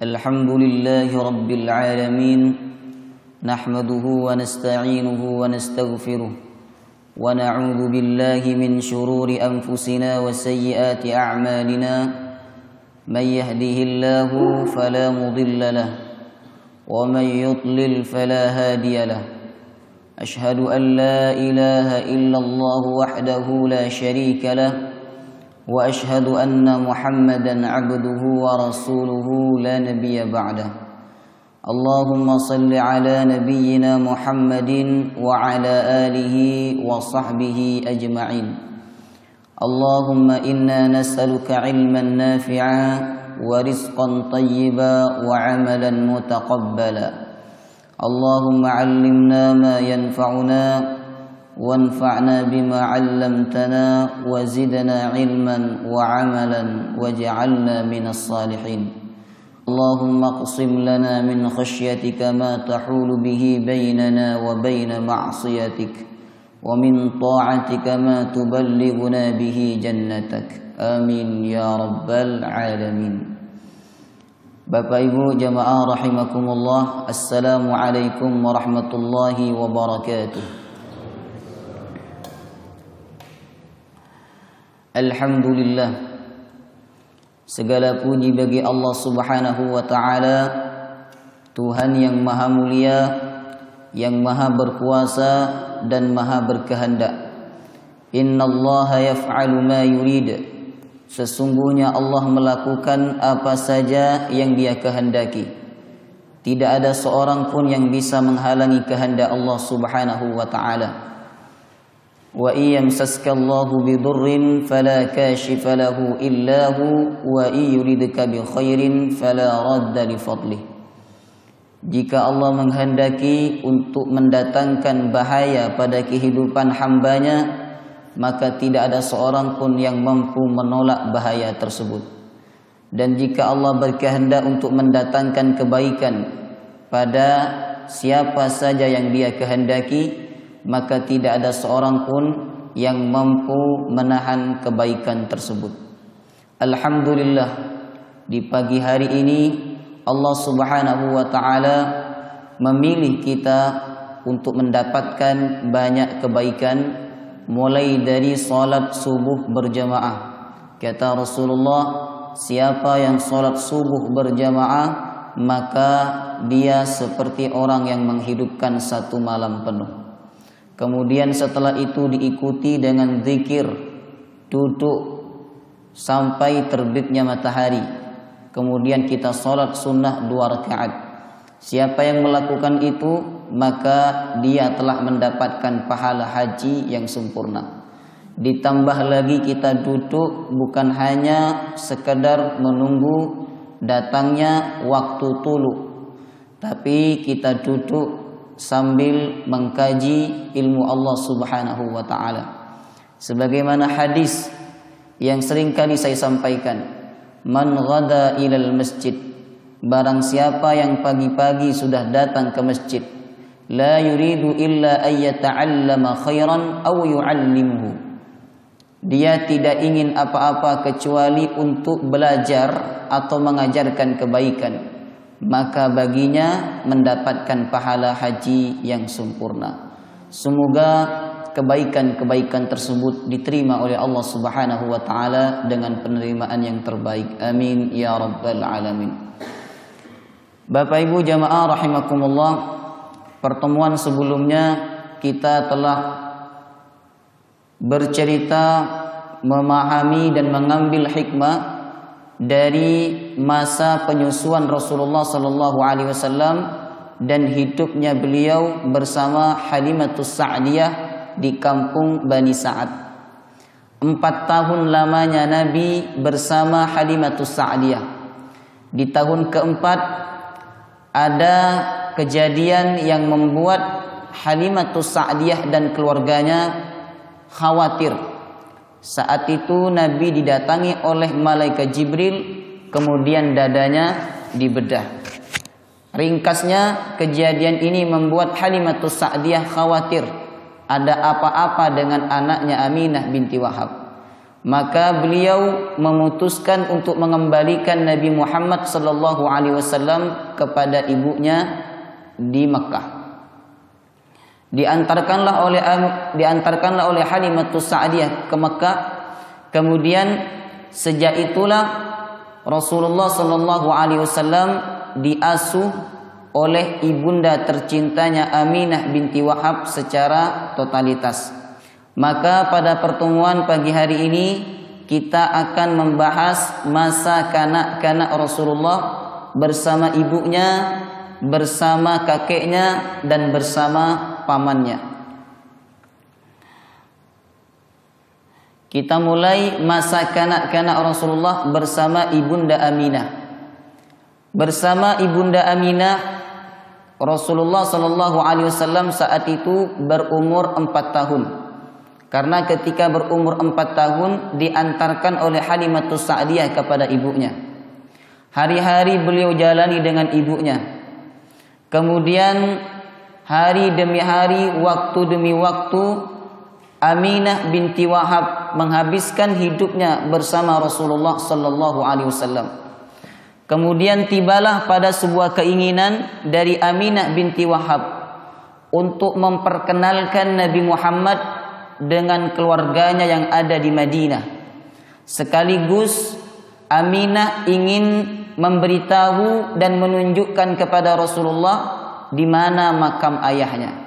الحمد لله رب العالمين نحمده ونستعينه ونستغفره ونعوذ بالله من شرور أنفسنا وسيئات أعمالنا من يهده الله فلا مضل له ومن يضلل فلا هادي له أشهد أن لا إله إلا الله وحده لا شريك له وأشهد أن محمدا عبده ورسوله لا نبي بعده اللهم صل على نبينا محمد وعلى آله وصحبه أجمعين اللهم إنا نسألك علما نافعا ورزقا طيبا وعملا متقبلا اللهم علمنا ما ينفعنا وانفعنا بما علمتنا وزدنا علما وعملا واجعلنا من الصالحين اللهم اقسم لنا من خشيتك ما تحول به بيننا وبين معصيتك ومن طاعتك ما تبلغنا به جنتك آمين يا رب العالمين. Bapak Ibu jamaah rahimakumullah, Assalamualaikum warahmatullahi wabarakatuh. Alhamdulillah, segala puji bagi Allah subhanahu wa ta'ala, Tuhan yang maha mulia, yang maha berkuasa dan maha berkehendak. Innallaha yaf'alu ma yurid. Sesungguhnya Allah melakukan apa saja yang Dia kehendaki. Tidak ada seorang pun yang bisa menghalangi kehendak Allah subhanahu wa ta'ala. Wa iyamsaska Allahu bidurrin fala kashifa lahu illa hu wa iyuridka bi khairin fala radda li fadlih. Jika Allah menghendaki untuk mendatangkan bahaya pada kehidupan hambanya, maka tidak ada seorang pun yang mampu menolak bahaya tersebut. Dan jika Allah berkehendak untuk mendatangkan kebaikan pada siapa saja yang Dia kehendaki, maka tidak ada seorang pun yang mampu menahan kebaikan tersebut. Alhamdulillah, di pagi hari ini Allah subhanahu wa ta'ala memilih kita untuk mendapatkan banyak kebaikan, mulai dari salat subuh berjamaah. Kata Rasulullah, siapa yang salat subuh berjamaah, maka dia seperti orang yang menghidupkan satu malam penuh. Kemudian setelah itu diikuti dengan zikir, duduk sampai terbitnya matahari. Kemudian kita sholat sunnah 2 rakaat. Siapa yang melakukan itu, maka dia telah mendapatkan pahala haji yang sempurna. Ditambah lagi kita duduk bukan hanya sekedar menunggu datangnya waktu tulu, tapi kita duduk sambil mengkaji ilmu Allah subhanahu wa ta'ala. Sebagaimana hadis yang sering kali saya sampaikan, man ghada ilal masjid, barang siapa yang pagi-pagi sudah datang ke masjid, la yuridu illa ayyata'allama khairan aw yu'allimhu, dia tidak ingin apa-apa kecuali untuk belajar atau mengajarkan kebaikan, maka baginya mendapatkan pahala haji yang sempurna. Semoga kebaikan-kebaikan tersebut diterima oleh Allah subhanahu wa ta'ala dengan penerimaan yang terbaik. Amin ya rabbal alamin. Bapak Ibu jamaah rahimakumullah, pertemuan sebelumnya kita telah bercerita, memahami dan mengambil hikmah dari masa penyusuan Rasulullah sallallahu alaihi wasallam dan hidupnya beliau bersama Halimatus Sa'diyah di kampung Bani Sa'ad. 4 tahun lamanya Nabi bersama Halimatus Sa'diyah. Di tahun keempat ada kejadian yang membuat Halimatus Sa'diyah dan keluarganya khawatir. Saat itu Nabi didatangi oleh malaikat Jibril, kemudian dadanya dibedah. Ringkasnya, kejadian ini membuat Halimatus Sa'diyah khawatir ada apa-apa dengan anaknya Aminah binti Wahab. maka beliau memutuskan untuk mengembalikan Nabi Muhammad sallallahu alaihi wasallam kepada ibunya di Mekah. Diantarkanlah oleh Halimatus Sa'diyah ke Mekah. Kemudian sejak itulah Rasulullah sallallahu alaihi wasallam diasuh oleh ibunda tercintanya Aminah binti Wahab secara totalitas. Maka pada pertemuan pagi hari ini kita akan membahas masa kanak-kanak Rasulullah bersama ibunya, bersama kakeknya, dan bersama pamannya. Kita mulai masa kanak-kanak Rasulullah bersama ibunda Aminah. Bersama ibunda Aminah, Rasulullah sallallahu alaihi wasallam saat itu berumur 4 tahun. Karena ketika berumur 4 tahun diantarkan oleh Halimatus Sa'diyah kepada ibunya. Hari-hari beliau jalani dengan ibunya. Kemudian hari demi hari, waktu demi waktu, Aminah binti Wahab menghabiskan hidupnya bersama Rasulullah sallallahu alaihi wasallam. Kemudian tibalah pada sebuah keinginan dari Aminah binti Wahab untuk memperkenalkan Nabi Muhammad dengan keluarganya yang ada di Madinah. Sekaligus Aminah ingin memberitahu dan menunjukkan kepada Rasulullah di mana makam ayahnya.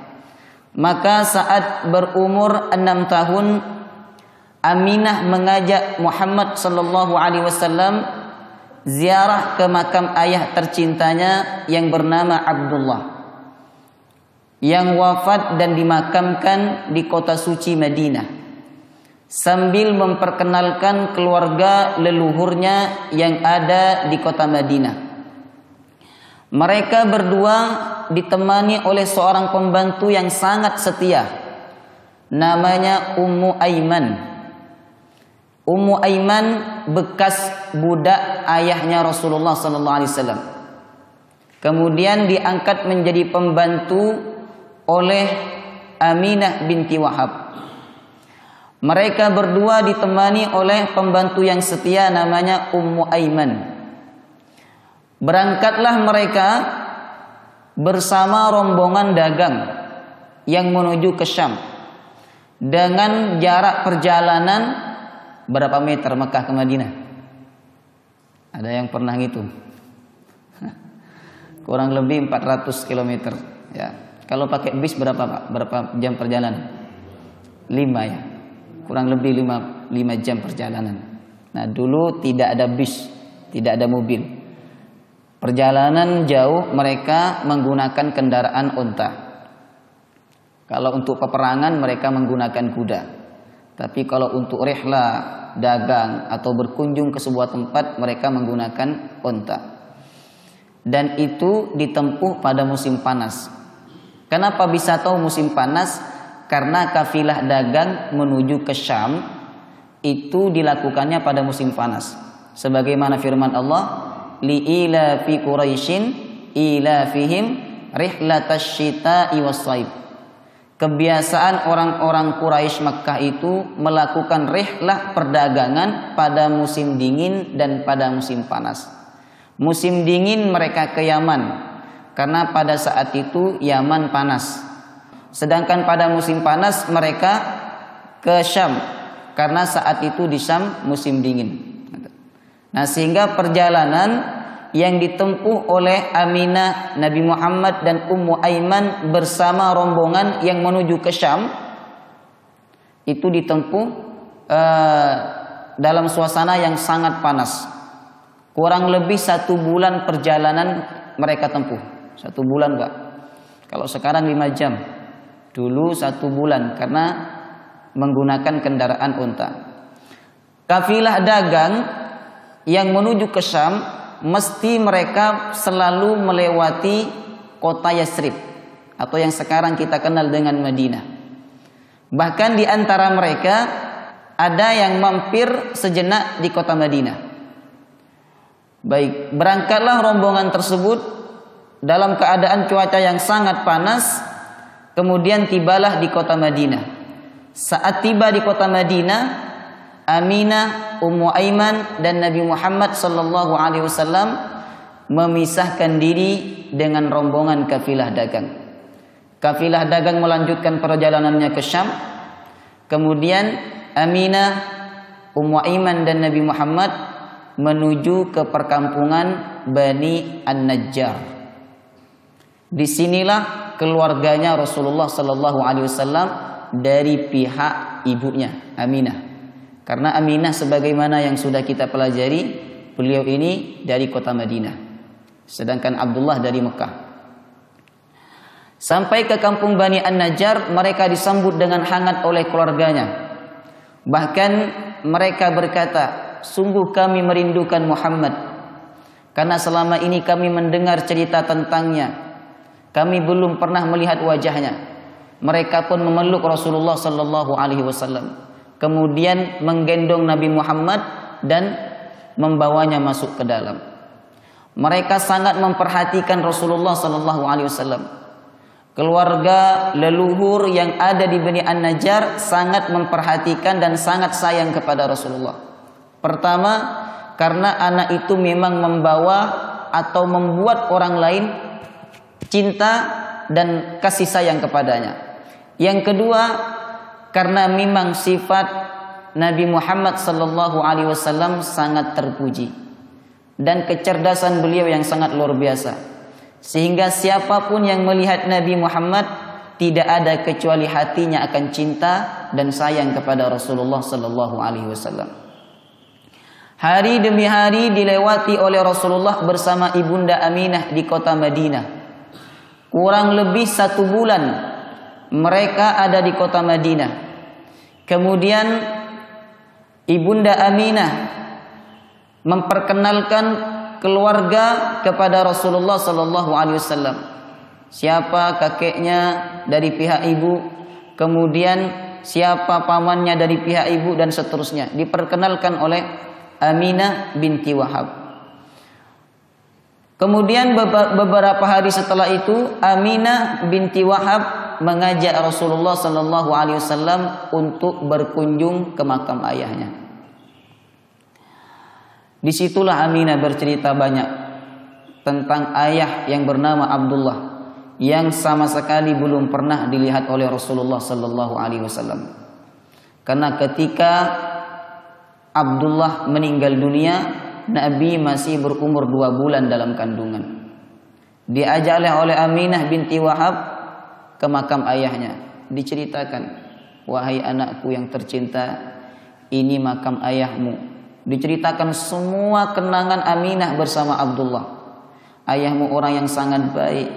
Maka saat berumur 6 tahun, Aminah mengajak Muhammad sallallahu alaihi wasallam ziarah ke makam ayah tercintanya yang bernama Abdullah, yang wafat dan dimakamkan di kota suci Madinah, sambil memperkenalkan keluarga leluhurnya yang ada di kota Madinah. Mereka berdua ditemani oleh seorang pembantu yang sangat setia, namanya Ummu Aiman. Ummu Aiman bekas budak ayahnya Rasulullah sallallahu alaihi wasallam. Kemudian diangkat menjadi pembantu oleh Aminah binti Wahab. Mereka berdua ditemani oleh pembantu yang setia namanya Ummu Aiman. Berangkatlah mereka bersama rombongan dagang yang menuju ke Syam dengan jarak perjalanan berapa meter Mekah ke Madinah? Ada yang pernah ngitung? Kurang lebih 400 km ya. Kalau pakai bis berapa Pak? Berapa jam perjalanan? 5 ya. Kurang lebih 5 jam perjalanan. Nah, dulu tidak ada bis, tidak ada mobil. Perjalanan jauh mereka menggunakan kendaraan unta. Kalau untuk peperangan mereka menggunakan kuda. Tapi kalau untuk rihlah, dagang atau berkunjung ke sebuah tempat mereka menggunakan unta. Dan itu ditempuh pada musim panas. Kenapa bisa tahu musim panas? Karena kafilah dagang menuju ke Syam itu dilakukannya pada musim panas. Sebagaimana firman Allah, li'ila fi Quraisyin ila fihim rihlatash syita'i was-shaib. Kebiasaan orang-orang Quraisy Makkah itu melakukan rihlah perdagangan pada musim dingin dan pada musim panas. Musim dingin mereka ke Yaman, karena pada saat itu Yaman panas. Sedangkan pada musim panas mereka ke Syam, karena saat itu di Syam musim dingin. Nah, sehingga perjalanan yang ditempuh oleh Aminah, Nabi Muhammad dan Ummu Aiman bersama rombongan yang menuju ke Syam itu ditempuh dalam suasana yang sangat panas. Kurang lebih 1 bulan perjalanan mereka tempuh. 1 bulan Pak. Kalau sekarang 5 jam. Dulu 1 bulan karena menggunakan kendaraan unta. Kafilah dagang yang menuju ke Syam mesti mereka selalu melewati kota Yasrib atau yang sekarang kita kenal dengan Madinah. Bahkan di antara mereka ada yang mampir sejenak di kota Madinah. Baik, berangkatlah rombongan tersebut dalam keadaan cuaca yang sangat panas. Kemudian tibalah di kota Madinah. Saat tiba di kota Madinah, Aminah, Ummu Aiman dan Nabi Muhammad sallallahu alaihi wasallam memisahkan diri dengan rombongan kafilah dagang. Kafilah dagang melanjutkan perjalanannya ke Syam. Kemudian Aminah, Ummu Aiman dan Nabi Muhammad menuju ke perkampungan Bani An-Najjar. Disinilah keluarganya Rasulullah sallallahu alaihi wasallam dari pihak ibunya Aminah. Karena Aminah sebagaimana yang sudah kita pelajari, beliau ini dari kota Madinah, sedangkan Abdullah dari Mekah. Sampai ke kampung Bani An-Najjar, mereka disambut dengan hangat oleh keluarganya. Bahkan mereka berkata, sungguh kami merindukan Muhammad, karena selama ini kami mendengar cerita tentangnya, kami belum pernah melihat wajahnya. Mereka pun memeluk Rasulullah sallallahu alaihi wasallam, kemudian menggendong Nabi Muhammad dan membawanya masuk ke dalam. Mereka sangat memperhatikan Rasulullah sallallahu alaihi wasallam. Keluarga leluhur yang ada di Bani An-Najjar sangat memperhatikan dan sangat sayang kepada Rasulullah. Pertama, karena anak itu memang membawa atau membuat orang lain cinta dan kasih sayang kepadanya. Yang kedua, karena memang sifat Nabi Muhammad sallallahu alaihi wasallam sangat terpuji dan kecerdasan beliau yang sangat luar biasa, sehingga siapapun yang melihat Nabi Muhammad tidak ada kecuali hatinya akan cinta dan sayang kepada Rasulullah sallallahu alaihi wasallam. Hari demi hari dilewati oleh Rasulullah bersama ibunda Aminah di kota Madinah. Kurang lebih 1 bulan mereka ada di kota Madinah. Kemudian ibunda Aminah memperkenalkan keluarga kepada Rasulullah sallallahu alaihi wasallam. Siapa kakeknya dari pihak ibu, kemudian siapa pamannya dari pihak ibu dan seterusnya. Diperkenalkan oleh Aminah binti Wahab. Kemudian beberapa hari setelah itu Aminah binti Wahab mengajak Rasulullah sallallahu alaihi wasallam untuk berkunjung ke makam ayahnya. Disitulah Aminah bercerita banyak tentang ayah yang bernama Abdullah, yang sama sekali belum pernah dilihat oleh Rasulullah sallallahu alaihi wasallam. Karena ketika Abdullah meninggal dunia, Nabi masih berumur 2 bulan dalam kandungan. Diajak oleh Aminah binti Wahab ke makam ayahnya. Diceritakan, wahai anakku yang tercinta, ini makam ayahmu. Diceritakan semua kenangan Aminah bersama Abdullah. Ayahmu orang yang sangat baik,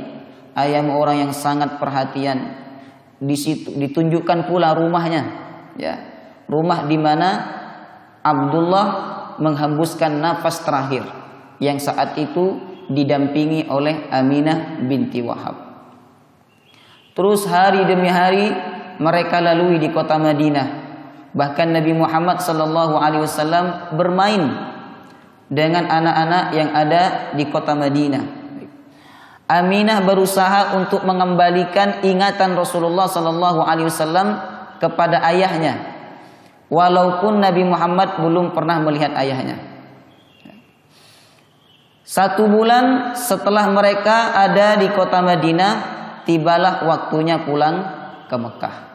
ayahmu orang yang sangat perhatian. Di situ ditunjukkan pula rumahnya, ya, rumah di mana Abdullah menghembuskan nafas terakhir, yang saat itu didampingi oleh Aminah binti Wahab. Terus hari demi hari mereka lalui di kota Madinah. Bahkan Nabi Muhammad sallallahu alaihi wasallam bermain dengan anak-anak yang ada di kota Madinah. Aminah berusaha untuk mengembalikan ingatan Rasulullah sallallahu alaihi wasallam kepada ayahnya, walaupun Nabi Muhammad belum pernah melihat ayahnya. 1 bulan setelah mereka ada di kota Madinah, tibalah waktunya pulang ke Mekah.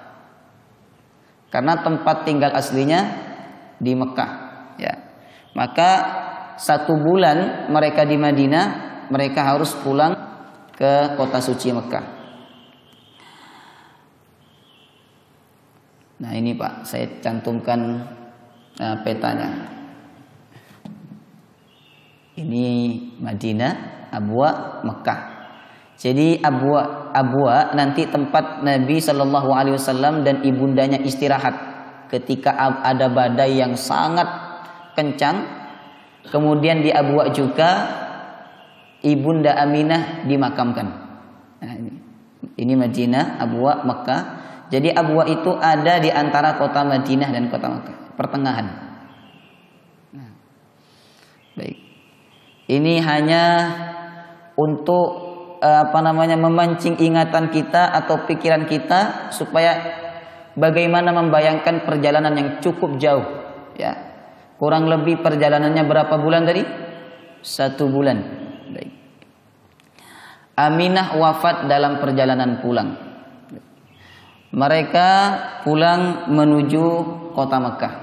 Karena tempat tinggal aslinya di Mekah, ya. Maka 1 bulan mereka di Madinah, mereka harus pulang ke kota suci Mekah. Nah ini Pak, saya cantumkan petanya. Ini Madinah, Abwa, Mekah. Jadi Abwa nanti tempat Nabi Shallallahu Alaihi Wasallam dan ibundanya istirahat ketika ada badai yang sangat kencang. Kemudian di Abwa juga ibunda Aminah dimakamkan. Nah, ini Madinah, Abwa, Mekah. Jadi Abwa itu ada di antara kota Madinah dan kota Mekah, pertengahan. Nah, baik. Ini hanya untuk memancing ingatan kita atau pikiran kita supaya bagaimana membayangkan perjalanan yang cukup jauh ya. Kurang lebih perjalanannya berapa bulan tadi? 1 bulan. Baik. Aminah wafat dalam perjalanan pulang. Mereka pulang menuju kota Mekah.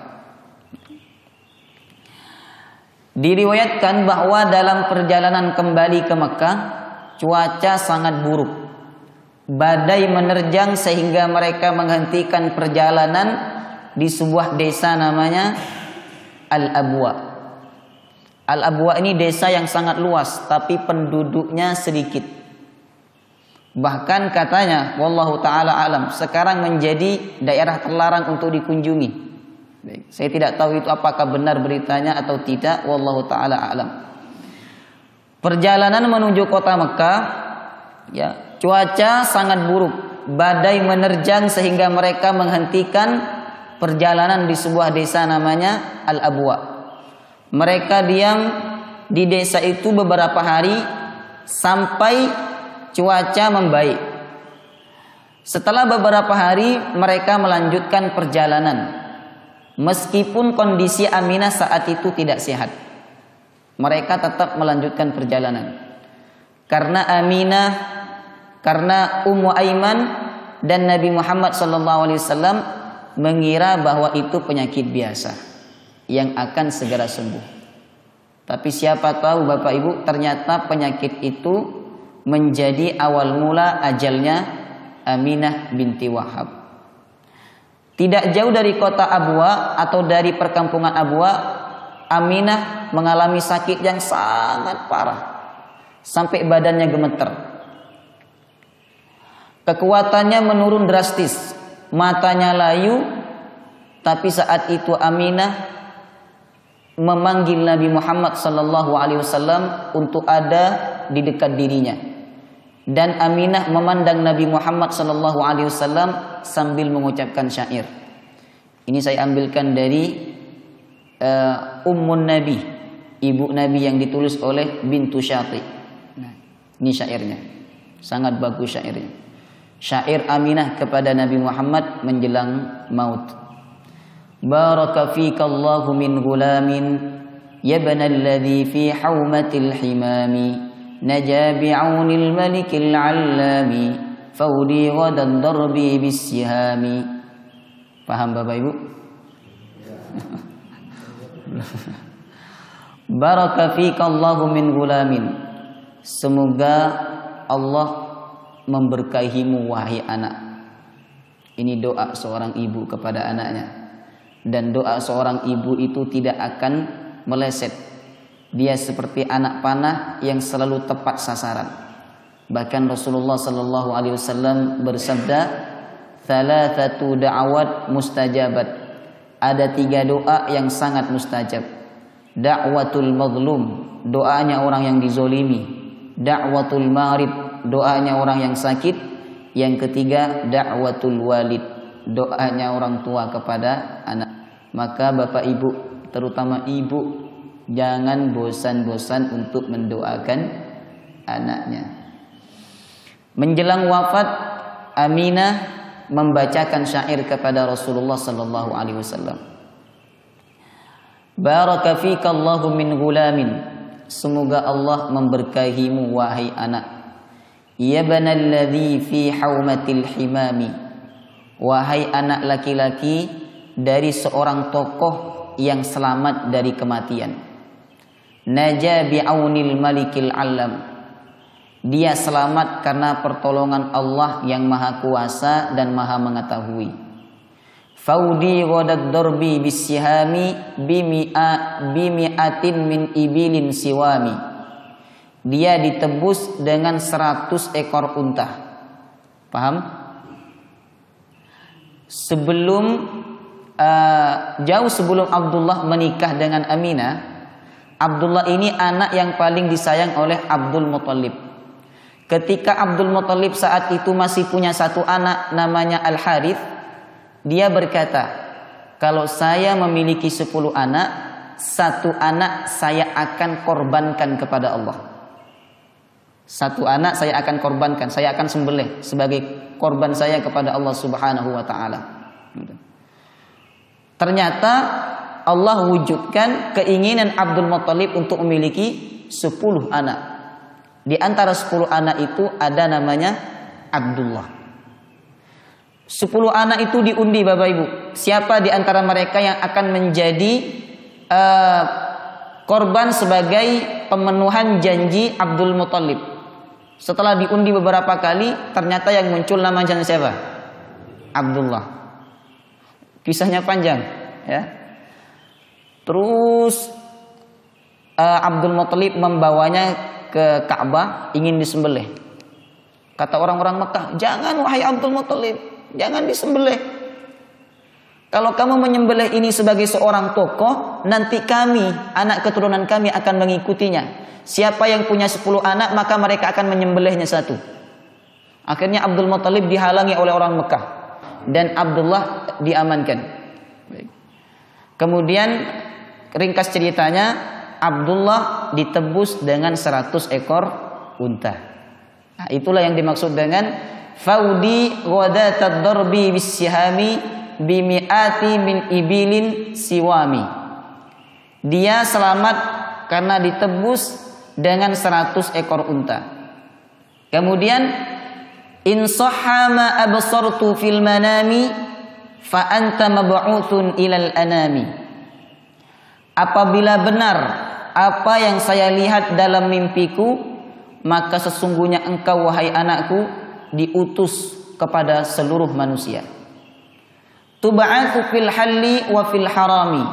Diriwayatkan bahwa dalam perjalanan kembali ke Mekah, cuaca sangat buruk. Badai menerjang sehingga mereka menghentikan perjalanan di sebuah desa namanya Al-Abwa. Al-Abwa ini desa yang sangat luas tapi penduduknya sedikit. Bahkan katanya, wallahu taala alam, sekarang menjadi daerah terlarang untuk dikunjungi. Baik. Saya tidak tahu itu apakah benar beritanya atau tidak, wallahu taala alam. Perjalanan menuju kota Mekah, ya, cuaca sangat buruk. Badai menerjang sehingga mereka menghentikan perjalanan di sebuah desa namanya Al-Abwa. Mereka diam di desa itu beberapa hari sampai cuaca membaik. Setelah beberapa hari mereka melanjutkan perjalanan. Meskipun kondisi Aminah saat itu tidak sehat, mereka tetap melanjutkan perjalanan. Karena Aminah, karena Ummu Aiman dan Nabi Muhammad SAW mengira bahwa itu penyakit biasa yang akan segera sembuh. Tapi siapa tahu Bapak Ibu, ternyata penyakit itu menjadi awal mula ajalnya Aminah binti Wahab. Tidak jauh dari kota Abwa atau dari perkampungan Abwa, Aminah mengalami sakit yang sangat parah sampai badannya gemeter. Kekuatannya menurun drastis, matanya layu. Tapi saat itu Aminah memanggil Nabi Muhammad SAW untuk ada di dekat dirinya. Dan Aminah memandang Nabi Muhammad SAW sambil mengucapkan syair. Ini saya ambilkan dari Ummun Nabi, ibu Nabi yang ditulis oleh Bintu Syati. Nah, ini syairnya, sangat bagus syairnya. Syair Aminah kepada Nabi Muhammad menjelang maut. Baraka fika Allahu min gulamin yabna alladhi fi haumatil himami naja bi'aunil malikil 'allami faudi ghadan darbi bisihami. Paham Bapak Ibu? Baraka fika Allahu min gulamin. Semoga Allah memberkahimu wahai anak. Ini doa seorang ibu kepada anaknya. Dan doa seorang ibu itu tidak akan meleset. Dia seperti anak panah yang selalu tepat sasaran. Bahkan Rasulullah SAW bersabda, "Thalathatu da'awat mustajabat." Ada 3 doa yang sangat mustajab. Da'watul mazlum, doanya orang yang dizolimi. Da'watul marid, doanya orang yang sakit. Yang ketiga, da'watul walid, doanya orang tua kepada anak. Maka Bapak Ibu, terutama ibu, jangan bosan-bosan untuk mendoakan anaknya. Menjelang wafat, Aminah membacakan syair kepada Rasulullah SAW. Baraka fika Allahu min gulamin. Semoga Allah memberkahimu wahai anak. Ya banalladzi fi haumatil himami. Wahai anak laki-laki dari seorang tokoh yang selamat dari kematian. Naja bi'aunil malikil alam. Dia selamat karena pertolongan Allah yang maha kuasa dan maha mengetahui. Faudi ghadat darbi bisihami bimi'atin min ibilin siwami. Dia ditebus dengan 100 ekor unta. Paham? Jauh sebelum Abdullah menikah dengan Aminah, Abdullah ini anak yang paling disayang oleh Abdul Muthalib. Ketika Abdul Muthalib saat itu masih punya 1 anak namanya Al-Harith, dia berkata, kalau saya memiliki 10 anak, 1 anak saya akan korbankan kepada Allah. 1 anak saya akan korbankan, saya akan sembelih sebagai korban saya kepada Allah Subhanahu wa ta'ala. Ternyata Allah wujudkan keinginan Abdul Muthalib untuk memiliki 10 anak. Di antara 10 anak itu ada namanya Abdullah. 10 anak itu diundi Bapak Ibu. Siapa di antara mereka yang akan menjadi korban sebagai pemenuhan janji Abdul Muthalib? Setelah diundi beberapa kali, ternyata yang muncul namanya siapa? Abdullah. Kisahnya panjang, ya. Terus Abdul Muthalib membawanya ke Ka'bah, ingin disembelih. Kata orang-orang Mekah, jangan wahai Abdul Muthalib, jangan disembelih. Kalau kamu menyembelih ini sebagai seorang tokoh, nanti kami, anak keturunan kami akan mengikutinya. Siapa yang punya 10 anak, maka mereka akan menyembelihnya satu. Akhirnya Abdul Muthalib dihalangi oleh orang Mekah dan Abdullah diamankan. Kemudian ringkas ceritanya, Abdullah ditebus dengan 100 ekor unta. Nah, itulah yang dimaksud dengan faudi ghadatat darbi bisihami bimi'ati min ibilin siwami. Dia selamat karena ditebus dengan 100 ekor unta. Kemudian in sahha ma absartu fil manami fa anta mab'utsun ilal anami. Apabila benar apa yang saya lihat dalam mimpiku, maka sesungguhnya engkau wahai anakku diutus kepada seluruh manusia. Tub'atsu fil halli wa fil harami.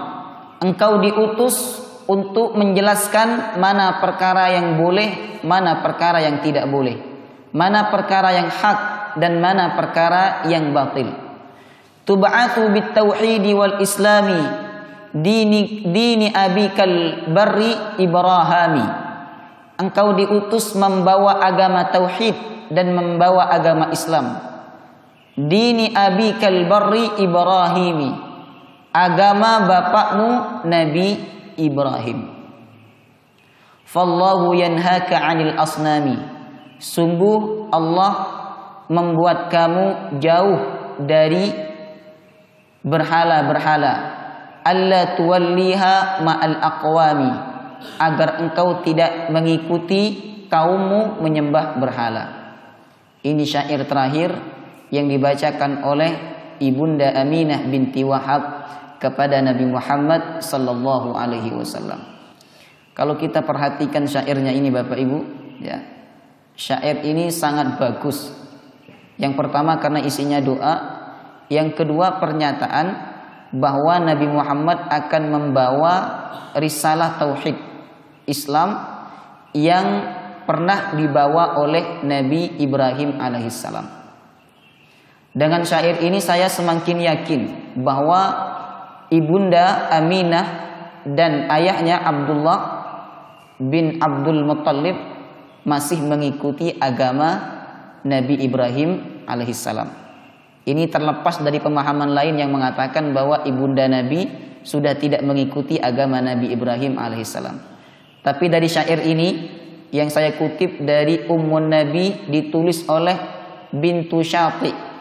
Engkau diutus untuk menjelaskan mana perkara yang boleh, mana perkara yang tidak boleh, mana perkara yang hak dan mana perkara yang batil. Tub'atsu bit tauhidi wal islami dini abikal barri Ibrahimi. Engkau diutus membawa agama tauhid dan membawa agama Islam. Dini abikal barri Ibrahimi, agama bapakmu Nabi Ibrahim. Fallahu yanhaka 'anil asnami. Sungguh Allah membuat kamu jauh dari berhala-berhala. Alla tuwalliha ma'al aqwami, agar engkau tidak mengikuti kaummu menyembah berhala. Ini syair terakhir yang dibacakan oleh Ibunda Aminah binti Wahab kepada Nabi Muhammad sallallahu alaihi wasallam. Kalau kita perhatikan syairnya ini Bapak Ibu, ya. Syair ini sangat bagus. Yang pertama karena isinya doa, yang kedua pernyataan bahwa Nabi Muhammad akan membawa risalah tauhid Islam yang pernah dibawa oleh Nabi Ibrahim alaihissalam. Dengan syair ini saya semakin yakin bahwa Ibunda Aminah dan ayahnya Abdullah bin Abdul Muthalib masih mengikuti agama Nabi Ibrahim alaihissalam. Ini terlepas dari pemahaman lain yang mengatakan bahwa ibunda Nabi sudah tidak mengikuti agama Nabi Ibrahim alaihissalam. Tapi dari syair ini yang saya kutip dari Ummun Nabi ditulis oleh Bintu Syati.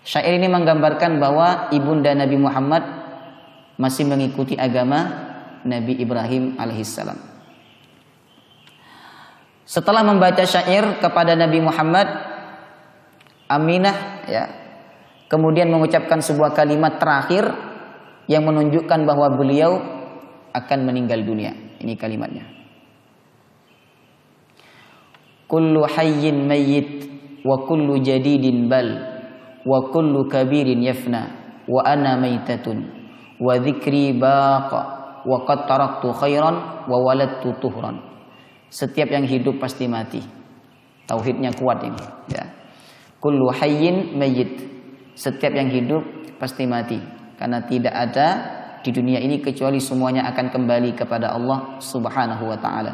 Syair ini menggambarkan bahwa ibunda Nabi Muhammad masih mengikuti agama Nabi Ibrahim alaihissalam. Setelah membaca syair kepada Nabi Muhammad, Aminah ya kemudian mengucapkan sebuah kalimat terakhir yang menunjukkan bahwa beliau akan meninggal dunia. Ini kalimatnya. Kullu hayyin mayyit wa kullu jadidin bal wa kullu kabirin yafna wa ana maitatun wa dzikri baqa wa qad taraktu khairan wa waladtu tuhran. Setiap yang hidup pasti mati. Tauhidnya kuat ini ya. Kullu hayyin mayyit. Setiap yang hidup pasti mati. Karena tidak ada di dunia ini kecuali semuanya akan kembali kepada Allah Subhanahu wa taala.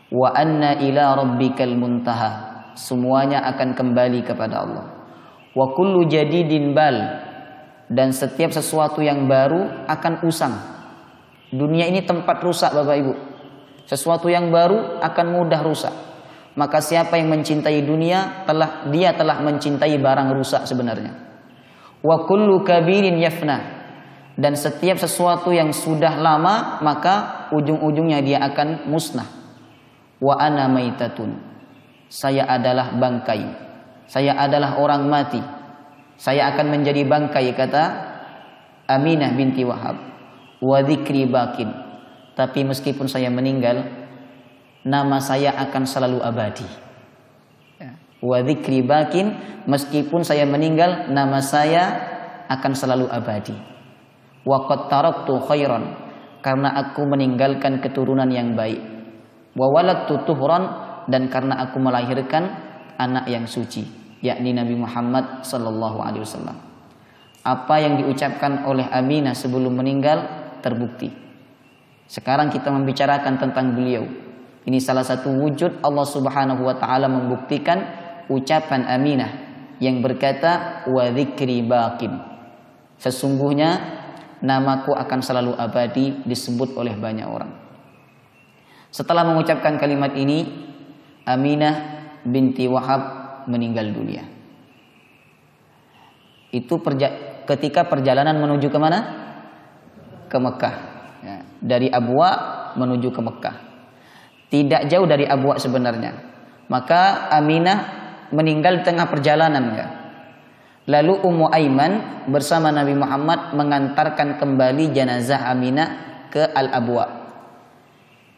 Wa anna ila rabbikal muntaha. Semuanya akan kembali kepada Allah. Wa kullu jadidin bal. Dan setiap sesuatu yang baru akan usang. Dunia ini tempat rusak Bapak Ibu. Sesuatu yang baru akan mudah rusak. Maka siapa yang mencintai dunia dia telah mencintai barang rusak sebenarnya. Wa kullu kabirin yafna. Dan setiap sesuatu yang sudah lama maka ujung-ujungnya dia akan musnah. Wa ana maitatun. Saya adalah bangkai. Saya adalah orang mati. Saya akan menjadi bangkai, kata Aminah binti Wahab. Wa dzikri bakin. Tapi meskipun saya meninggal, nama saya akan selalu abadi. Wa dzikri bakin, meskipun saya meninggal, nama saya akan selalu abadi. Wa qad taraktu khairan, karena aku meninggalkan keturunan yang baik. Wa waladtu tuhran, dan karena aku melahirkan anak yang suci, yakni Nabi Muhammad sallallahu alaihi wasallam. Apa yang diucapkan oleh Aminah sebelum meninggal terbukti. Sekarang kita membicarakan tentang beliau. Ini salah satu wujud Allah Subhanahu wa taala membuktikan ucapan Aminah yang berkata wa dzikri baqin. Sesungguhnya namaku akan selalu abadi, disebut oleh banyak orang. Setelah mengucapkan kalimat ini, Aminah binti Wahab meninggal dunia. Itu ketika perjalanan menuju ke mana? Ke Mekah. Ya, dari Abwa menuju ke Mekah. Tidak jauh dari Abwa sebenarnya. Maka Aminah meninggal di tengah perjalanan. Ya. Lalu Ummu Aiman bersama Nabi Muhammad mengantarkan kembali jenazah Aminah ke Al-Abwa.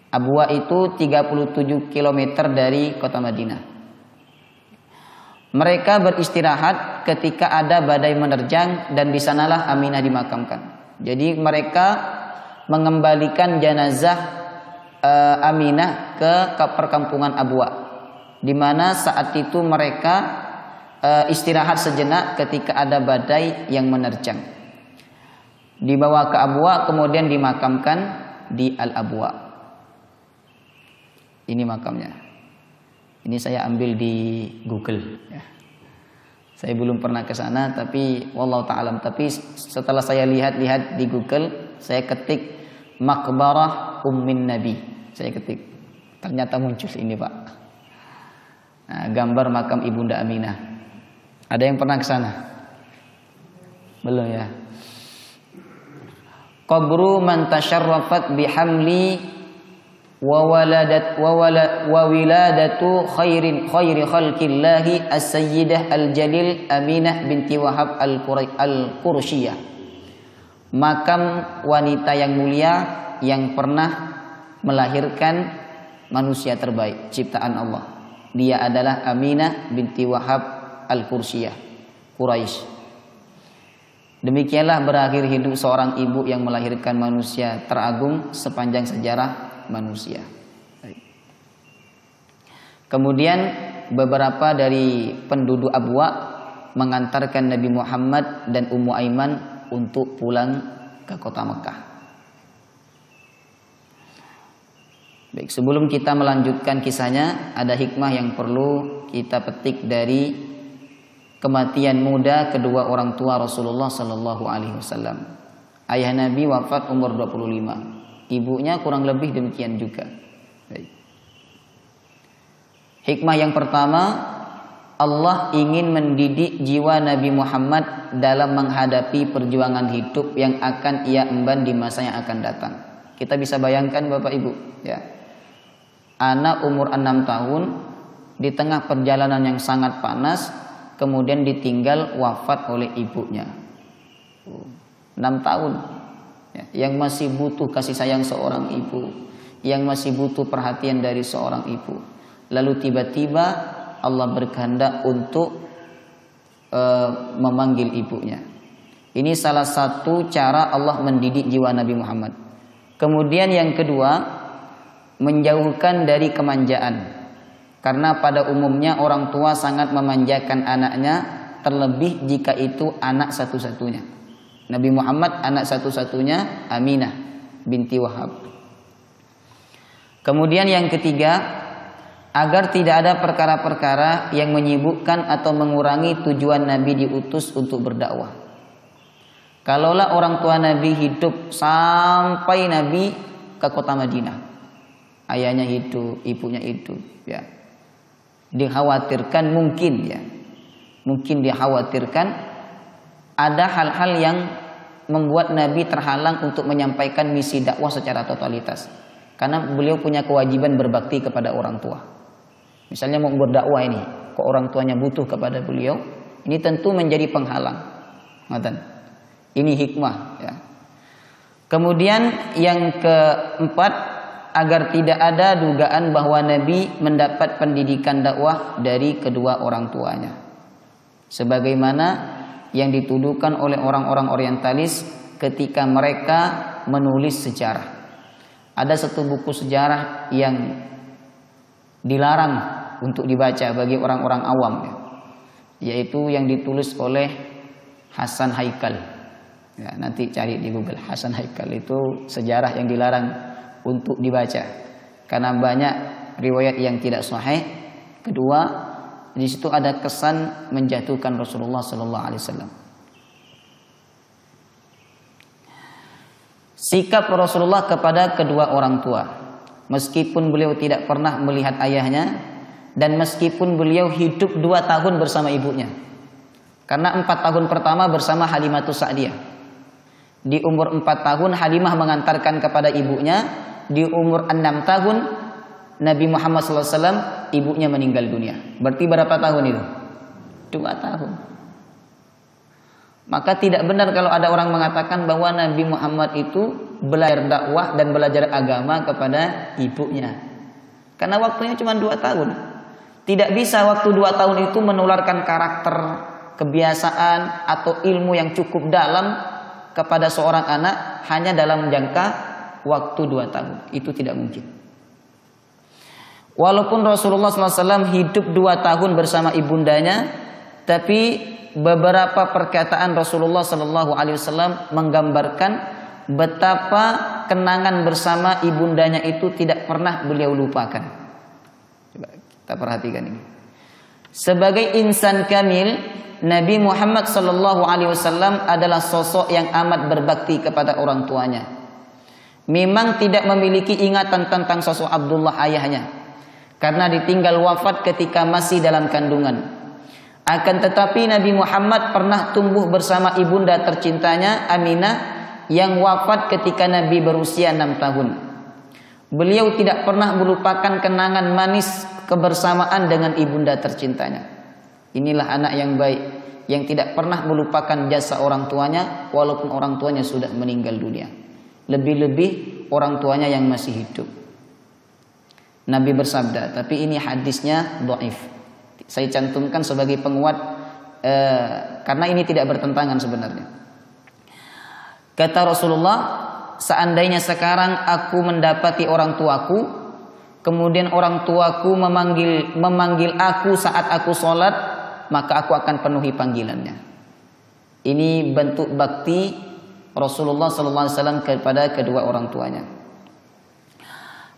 Abwa itu 37 km dari kota Madinah. Mereka beristirahat ketika ada badai menerjang dan di sanalah Aminah dimakamkan. Jadi mereka mengembalikan jenazah Aminah ke perkampungan Abwa, di mana saat itu mereka istirahat sejenak ketika ada badai yang menerjang. Dibawa ke Abwa kemudian dimakamkan di Al-Abwa. Ini makamnya. Ini saya ambil di Google. Ya. Saya belum pernah ke sana, tapi wallahu ta'alam. Tapi setelah saya lihat-lihat di Google, saya ketik Maqbarah Ummin Nabi. Saya ketik. Ternyata muncul ini, Pak. Nah, gambar makam Ibunda Aminah. Ada yang pernah ke sana? Belum ya? Qabru man tasyarrafat bihamli wa wiladatu khairi khalqillahi as-sayyidah al-jalil Aminah binti Wahab al-Qursyiyah. Makam wanita yang mulia yang pernah melahirkan manusia terbaik ciptaan Allah. Dia adalah Aminah binti Wahab al-Qursyiyah, Quraisy. Demikianlah berakhir hidup seorang ibu yang melahirkan manusia teragung sepanjang sejarah manusia. Kemudian beberapa dari penduduk Abwa mengantarkan Nabi Muhammad dan Ummu Aiman untuk pulang ke kota Mekah. Baik, sebelum kita melanjutkan kisahnya, ada hikmah yang perlu kita petik dari kematian muda kedua orang tua Rasulullah sallallahu alaihi wasallam. Ayah Nabi wafat umur 25. Ibunya kurang lebih demikian juga. Baik. Hikmah yang pertama, Allah ingin mendidik jiwa Nabi Muhammad dalam menghadapi perjuangan hidup yang akan ia emban di masa yang akan datang. Kita bisa bayangkan Bapak Ibu, ya. Anak umur 6 tahun di tengah perjalanan yang sangat panas, kemudian ditinggal wafat oleh ibunya. 6 tahun. Ya, yang masih butuh kasih sayang seorang ibu, yang masih butuh perhatian dari seorang ibu. Lalu tiba-tiba Allah berkehendak untuk memanggil ibunya. Ini salah satu cara Allah mendidik jiwa Nabi Muhammad. Kemudian yang kedua, menjauhkan dari kemanjaan. Karena pada umumnya orang tua sangat memanjakan anaknya, terlebih jika itu anak satu-satunya. Nabi Muhammad anak satu-satunya Aminah binti Wahab. Kemudian yang ketiga, agar tidak ada perkara-perkara yang menyibukkan atau mengurangi tujuan Nabi diutus untuk berdakwah. Kalaulah orang tua Nabi hidup sampai Nabi ke kota Madinah, ayahnya hidup, ibunya hidup, ya, dikhawatirkan mungkin dikhawatirkan ada hal-hal yang membuat Nabi terhalang untuk menyampaikan misi dakwah secara totalitas. Karena beliau punya kewajiban berbakti kepada orang tua. Misalnya mau berdakwah ini, kok orang tuanya butuh kepada beliau, ini tentu menjadi penghalang. Ini hikmah ya. Kemudian yang keempat, agar tidak ada dugaan bahwa Nabi mendapat pendidikan dakwah dari kedua orang tuanya. Sebagaimana yang dituduhkan oleh orang-orang orientalis ketika mereka menulis sejarah. Ada satu buku sejarah yang dilarang untuk dibaca bagi orang-orang awam ya, yaitu yang ditulis oleh Hasan Haikal. Ya, nanti cari di Google, Hasan Haikal itu sejarah yang dilarang untuk dibaca karena banyak riwayat yang tidak sahih. Kedua, di situ ada kesan menjatuhkan Rasulullah sallallahu alaihi wasallam. Sikap Rasulullah kepada kedua orang tua, meskipun beliau tidak pernah melihat ayahnya dan meskipun beliau hidup 2 tahun bersama ibunya. Karena 4 tahun pertama bersama Halimatus Sa'diyah. Di umur 4 tahun Halimah mengantarkan kepada ibunya. Di umur 6 tahun Nabi Muhammad SAW ibunya meninggal dunia. Berarti berapa tahun itu? 2 tahun. Maka tidak benar kalau ada orang mengatakan bahwa Nabi Muhammad itu belajar dakwah dan belajar agama kepada ibunya. Karena waktunya cuma 2 tahun. Tidak bisa waktu 2 tahun itu menularkan karakter, kebiasaan atau ilmu yang cukup dalam kepada seorang anak hanya dalam jangka waktu 2 tahun. Itu tidak mungkin. Walaupun Rasulullah SAW hidup 2 tahun bersama ibundanya, tapi beberapa perkataan Rasulullah SAW menggambarkan betapa kenangan bersama ibundanya itu tidak pernah beliau lupakan. Coba kita perhatikan ini. Sebagai insan kamil, Nabi Muhammad SAW adalah sosok yang amat berbakti kepada orang tuanya. Memang tidak memiliki ingatan tentang sosok Abdullah ayahnya, karena ditinggal wafat ketika masih dalam kandungan. Akan tetapi Nabi Muhammad pernah tumbuh bersama ibunda tercintanya Aminah yang wafat ketika Nabi berusia 6 tahun. Beliau tidak pernah melupakan kenangan manis kebersamaan dengan ibunda tercintanya. Inilah anak yang baik, yang tidak pernah melupakan jasa orang tuanya walaupun orang tuanya sudah meninggal dunia. Lebih-lebih orang tuanya yang masih hidup. Nabi bersabda, tapi ini hadisnya dhaif. Saya cantumkan sebagai penguat karena ini tidak bertentangan sebenarnya. Kata Rasulullah, seandainya sekarang aku mendapati orang tuaku, kemudian orang tuaku memanggil aku saat aku sholat, maka aku akan penuhi panggilannya. Ini bentuk bakti Rasulullah SAW kepada kedua orang tuanya.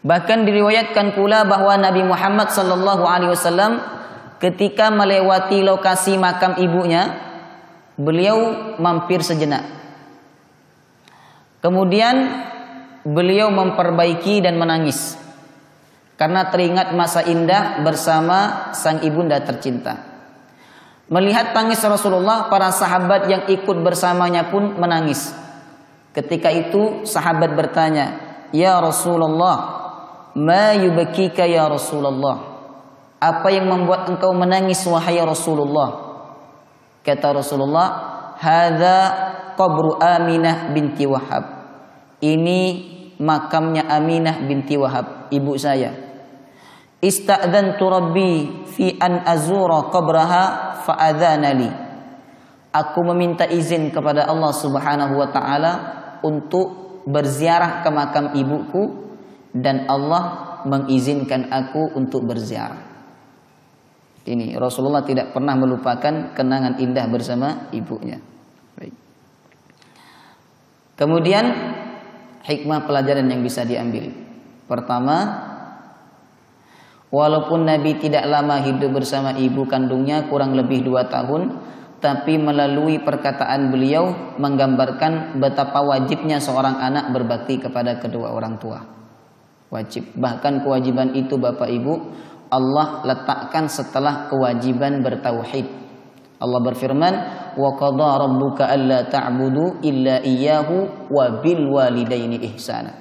Bahkan diriwayatkan pula bahwa Nabi Muhammad SAW ketika melewati lokasi makam ibunya, beliau mampir sejenak. Kemudian beliau memperbaiki dan menangis karena teringat masa indah bersama sang ibunda tercinta. Melihat tangis Rasulullah, para sahabat yang ikut bersamanya pun menangis. Ketika itu sahabat bertanya, "Ya Rasulullah, ma yubkika ya Rasulullah?" Apa yang membuat engkau menangis wahai Rasulullah? Kata Rasulullah, "Hadza qabru Aminah binti Wahab." Ini makamnya Aminah binti Wahab, ibu saya. Ista'dzantu Rabbi fi an azura qabraha fa'adzana li. Aku meminta izin kepada Allah Subhanahu wa taala untuk berziarah ke makam ibuku dan Allah mengizinkan aku untuk berziarah. Ini Rasulullah tidak pernah melupakan kenangan indah bersama ibunya. Baik. Kemudian hikmah pelajaran yang bisa diambil. Pertama, walaupun Nabi tidak lama hidup bersama ibu kandungnya, kurang lebih 2 tahun, tapi melalui perkataan beliau menggambarkan betapa wajibnya seorang anak berbakti kepada kedua orang tua. Wajib. Bahkan kewajiban itu Bapak Ibu Allah letakkan setelah kewajiban bertauhid. Allah berfirman, "Wa qadha rabbuka alla ta'budu illa iyyahu wa bil walidaini ihsana."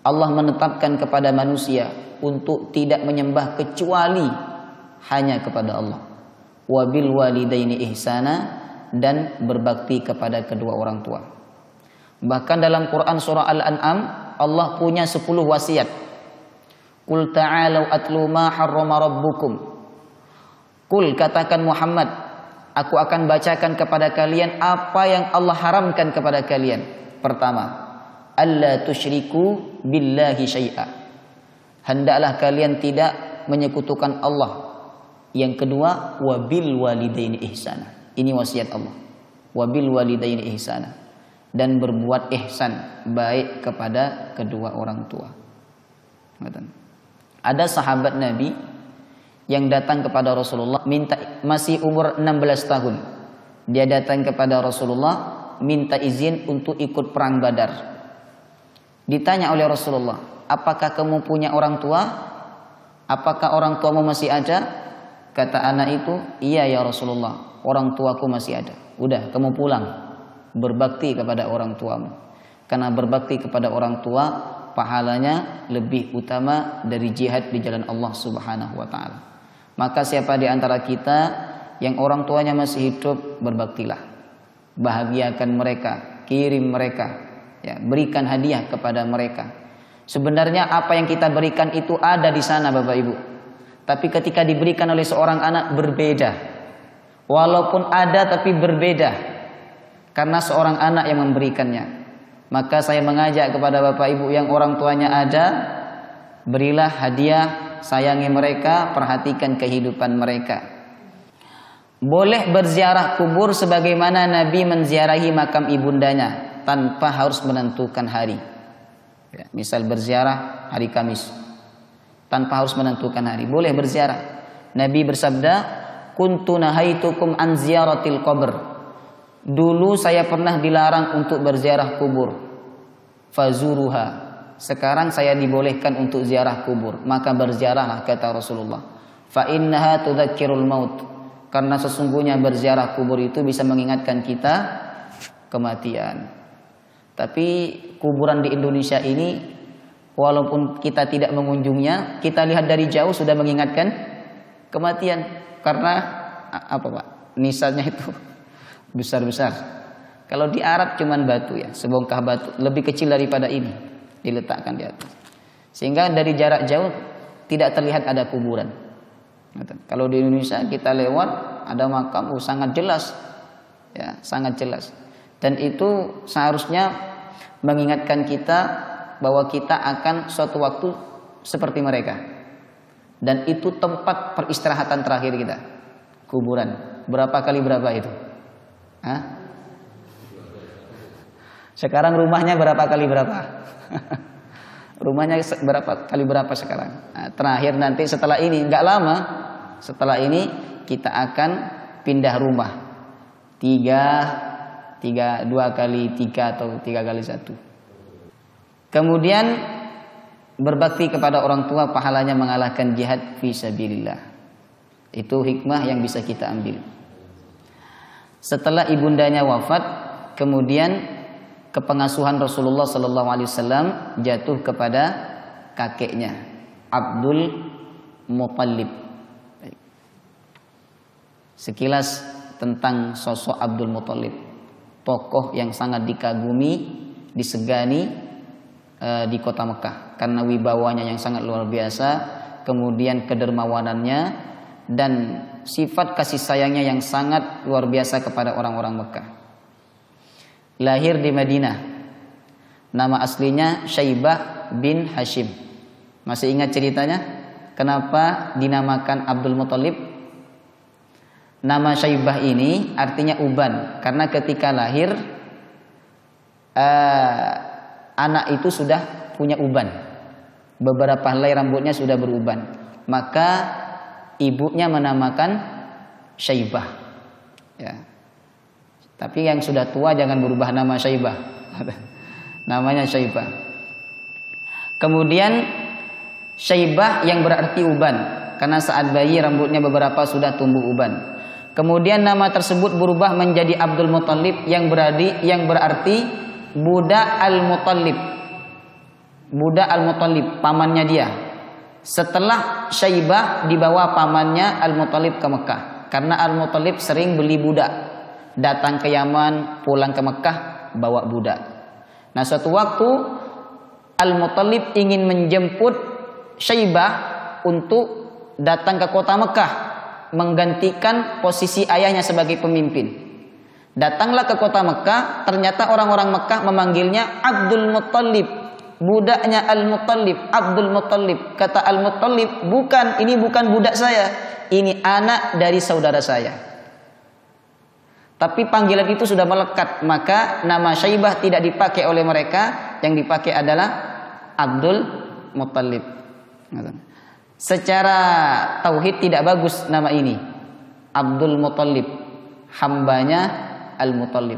Allah menetapkan kepada manusia untuk tidak menyembah kecuali hanya kepada Allah. Wa bil walidaini ihsana, dan berbakti kepada kedua orang tua. Bahkan dalam Quran surah Al-An'am Allah punya 10 wasiat. Qul ta'alu atlu ma harrama rabbukum. Qul, katakan Muhammad, aku akan bacakan kepada kalian apa yang Allah haramkan kepada kalian. Pertama, alla tusyriku billahi syai'a. Hendaklah kalian tidak menyekutukan Allah. Yang kedua, wabil walidaini ihsana. Ini wasiat Allah. Wabil walidaini ihsana, dan berbuat ihsan, baik kepada kedua orang tua. Ada sahabat Nabi yang datang kepada Rasulullah masih umur 16 tahun. Dia datang kepada Rasulullah minta izin untuk ikut perang Badar. Ditanya oleh Rasulullah, apakah kamu punya orang tua? Apakah orang tuamu masih ada? Kata anak itu, iya ya Rasulullah, orang tuaku masih ada. Udah, kamu pulang, berbakti kepada orang tuamu. Karena berbakti kepada orang tua pahalanya lebih utama dari jihad di jalan Allah Subhanahu wa taala. Maka siapa di antara kita yang orang tuanya masih hidup, berbaktilah. Bahagiakan mereka, kirim mereka, ya, berikan hadiah kepada mereka. Sebenarnya apa yang kita berikan itu ada di sana Bapak Ibu. Tapi ketika diberikan oleh seorang anak berbeda. Walaupun ada tapi berbeda. Karena seorang anak yang memberikannya. Maka saya mengajak kepada Bapak Ibu yang orang tuanya ada, berilah hadiah, sayangi mereka, perhatikan kehidupan mereka. Boleh berziarah kubur sebagaimana Nabi menziarahi makam ibundanya tanpa harus menentukan hari. Ya, misal berziarah hari Kamis, tanpa harus menentukan hari, boleh berziarah. Nabi bersabda, "Kuntu nahaitukum an ziyaratil qabr." Dulu saya pernah dilarang untuk berziarah kubur. Fazuruha. Sekarang saya dibolehkan untuk ziarah kubur, maka berziarahlah, kata Rasulullah. Fa innaha tudzakirul maut. Karena sesungguhnya berziarah kubur itu bisa mengingatkan kita kematian. Tapi kuburan di Indonesia ini, walaupun kita tidak mengunjungnya, kita lihat dari jauh sudah mengingatkan kematian. Karena apa Pak? Nisannya itu besar-besar. Kalau di Arab cuman batu ya, sebongkah batu, lebih kecil daripada ini diletakkan di atas. Sehingga dari jarak jauh tidak terlihat ada kuburan. Kalau di Indonesia kita lewat ada makam, sangat jelas. Ya, sangat jelas. Dan itu seharusnya mengingatkan kita bahwa kita akan suatu waktu seperti mereka. Dan itu tempat peristirahatan terakhir kita. Kuburan. Berapa kali berapa itu? Hah? Sekarang rumahnya berapa kali berapa? Rumahnya berapa kali berapa sekarang? Nah, terakhir nanti setelah ini, nggak lama. Setelah ini kita akan pindah rumah. 2 kali 3 atau 3 kali 1. Kemudian berbakti kepada orang tua pahalanya mengalahkan jihad fisabilillah. Itu hikmah yang bisa kita ambil. Setelah ibundanya wafat, kemudian kepengasuhan Rasulullah SAW jatuh kepada kakeknya Abdul Muttalib. Sekilas tentang sosok Abdul Muttalib, tokoh yang sangat dikagumi, disegani di kota Mekah karena wibawanya yang sangat luar biasa, kemudian kedermawanannya dan sifat kasih sayangnya yang sangat luar biasa kepada orang-orang Mekah. Lahir di Madinah. Nama aslinya Syaibah bin Hashim. Masih ingat ceritanya? Kenapa dinamakan Abdul Muttalib? Nama Syaibah ini artinya uban, karena ketika lahir anak itu sudah punya uban. Beberapa helai rambutnya sudah beruban. Maka ibunya menamakan Syaibah. Ya. Tapi yang sudah tua jangan berubah nama Syaibah. Namanya Syaibah. Kemudian Syaibah yang berarti uban, karena saat bayi rambutnya beberapa sudah tumbuh uban. Kemudian nama tersebut berubah menjadi Abdul Muthalib yang berarti budak Al-Muthalib. Budak Al-Muthalib, pamannya dia. Setelah Syaibah dibawa pamannya Al-Muthalib ke Mekah. Karena Al-Muthalib sering beli budak. Datang ke Yaman, pulang ke Mekah, bawa budak. Nah, suatu waktu Al-Muthalib ingin menjemput Syaibah untuk datang ke kota Mekah, menggantikan posisi ayahnya sebagai pemimpin. Datanglah ke kota Mekah, ternyata orang-orang Mekah memanggilnya Abdul Muthalib, budaknya Al-Muthalib, Abdul Muthalib. Kata Al-Muthalib, bukan, ini bukan budak saya, ini anak dari saudara saya. Tapi panggilan itu sudah melekat, maka nama Syaibah tidak dipakai oleh mereka, yang dipakai adalah Abdul Muthalib. Secara tauhid tidak bagus nama ini, Abdul Muthalib, hambanya Al-Muthalib.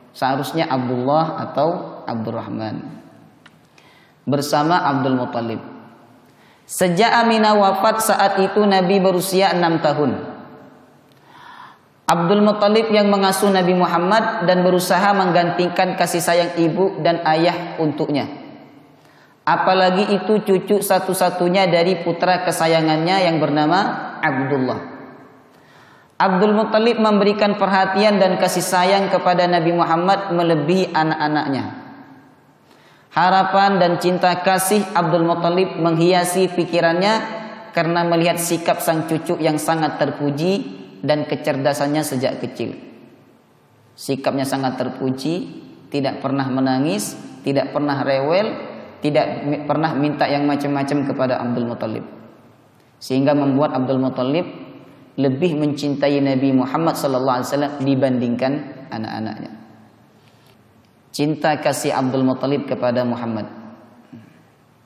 Seharusnya Abdullah atau Abdurrahman. Bersama Abdul Muthalib. Sejak Aminah wafat saat itu Nabi berusia 6 tahun. Abdul Muthalib yang mengasuh Nabi Muhammad dan berusaha menggantikan kasih sayang ibu dan ayah untuknya. Apalagi itu cucu satu-satunya dari putra kesayangannya yang bernama Abdullah. Abdul Muthalib memberikan perhatian dan kasih sayang kepada Nabi Muhammad melebihi anak-anaknya. Harapan dan cinta kasih Abdul Muthalib menghiasi pikirannya karena melihat sikap sang cucu yang sangat terpuji dan kecerdasannya sejak kecil. Sikapnya sangat terpuji, tidak pernah menangis, tidak pernah rewel, tidak pernah minta yang macam-macam kepada Abdul Muthalib. Sehingga membuat Abdul Muthalib lebih mencintai Nabi Muhammad SAW dibandingkan anak-anaknya. Cinta kasih Abdul Muthalib kepada Muhammad.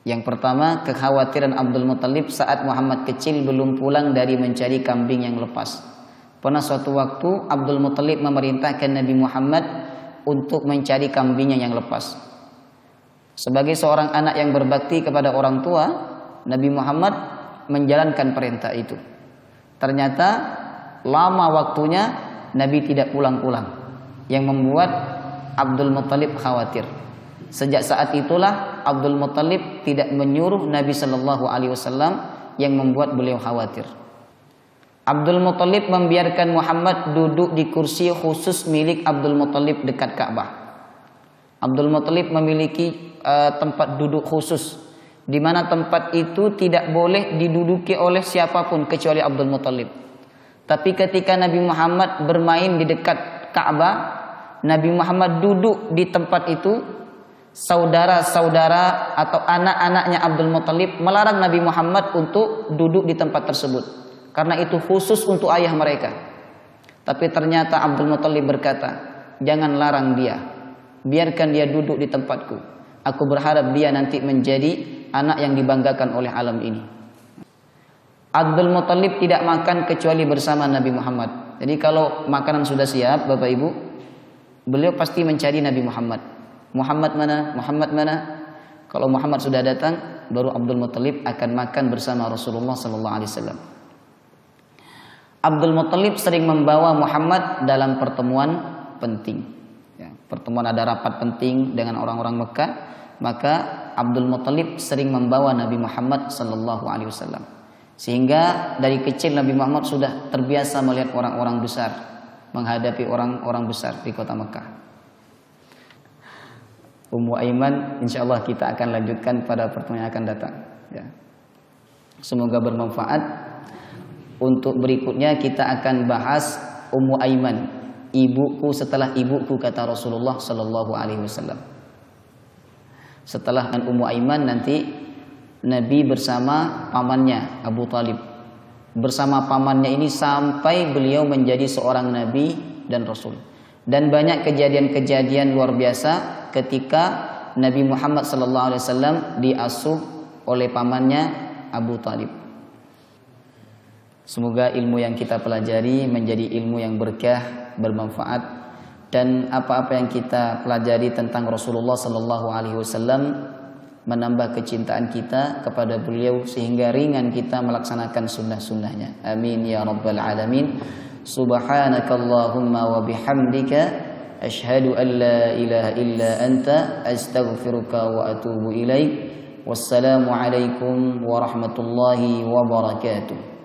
Yang pertama, kekhawatiran Abdul Muthalib saat Muhammad kecil belum pulang dari mencari kambing yang lepas. Pernah suatu waktu Abdul Muthalib memerintahkan Nabi Muhammad untuk mencari kambingnya yang lepas. Sebagai seorang anak yang berbakti kepada orang tua, Nabi Muhammad menjalankan perintah itu. Ternyata lama waktunya Nabi tidak pulang-pulang, yang membuat Abdul Muthalib khawatir. Sejak saat itulah Abdul Muthalib tidak menyuruh Nabi Shallallahu Alaihi Wasallam, yang membuat beliau khawatir. Abdul Muthalib membiarkan Muhammad duduk di kursi khusus milik Abdul Muthalib dekat Ka'bah. Abdul Muthalib memiliki tempat duduk khusus, di mana tempat itu tidak boleh diduduki oleh siapapun kecuali Abdul Muthalib. Tapi ketika Nabi Muhammad bermain di dekat Ka'bah, Nabi Muhammad duduk di tempat itu, saudara-saudara atau anak-anaknya Abdul Muthalib melarang Nabi Muhammad untuk duduk di tempat tersebut, karena itu khusus untuk ayah mereka. Tapi ternyata Abdul Muthalib berkata, jangan larang dia, biarkan dia duduk di tempatku. Aku berharap dia nanti menjadi anak yang dibanggakan oleh alam ini. Abdul Muthalib tidak makan kecuali bersama Nabi Muhammad. Jadi kalau makanan sudah siap, Bapak Ibu, beliau pasti mencari Nabi Muhammad. Muhammad mana? Muhammad mana? Kalau Muhammad sudah datang, baru Abdul Muthalib akan makan bersama Rasulullah SAW. Abdul Muthalib sering membawa Muhammad dalam pertemuan penting. Pertemuan ada rapat penting dengan orang-orang Mekah, maka Abdul Muthalib sering membawa Nabi Muhammad SAW. Sehingga dari kecil Nabi Muhammad sudah terbiasa melihat orang-orang besar, menghadapi orang-orang besar di kota Mekah. Ummu Aiman, insya Allah kita akan lanjutkan pada pertemuan yang akan datang. Ya. Semoga bermanfaat. Untuk berikutnya kita akan bahas Ummu Aiman, ibuku setelah ibuku, kata Rasulullah Sallallahu Alaihi Wasallam. Setelah Ummu Aiman nanti Nabi bersama pamannya Abu Talib, bersama pamannya ini sampai beliau menjadi seorang Nabi dan Rasul. Dan banyak kejadian-kejadian luar biasa ketika Nabi Muhammad Sallallahu Alaihi Wasallam diasuh oleh pamannya Abu Talib. Semoga ilmu yang kita pelajari menjadi ilmu yang berkah, bermanfaat, dan apa-apa yang kita pelajari tentang Rasulullah Sallallahu Alaihi Wasallam menambah kecintaan kita kepada beliau sehingga ringan kita melaksanakan sunnah-sunnahnya. Amin ya rabbal alamin. Subhanakallahumma wa bihamdika asyhadu an la ilaha illa anta astaghfiruka wa atubu ilaik. Wassalamualaikum warahmatullahi wabarakatuh.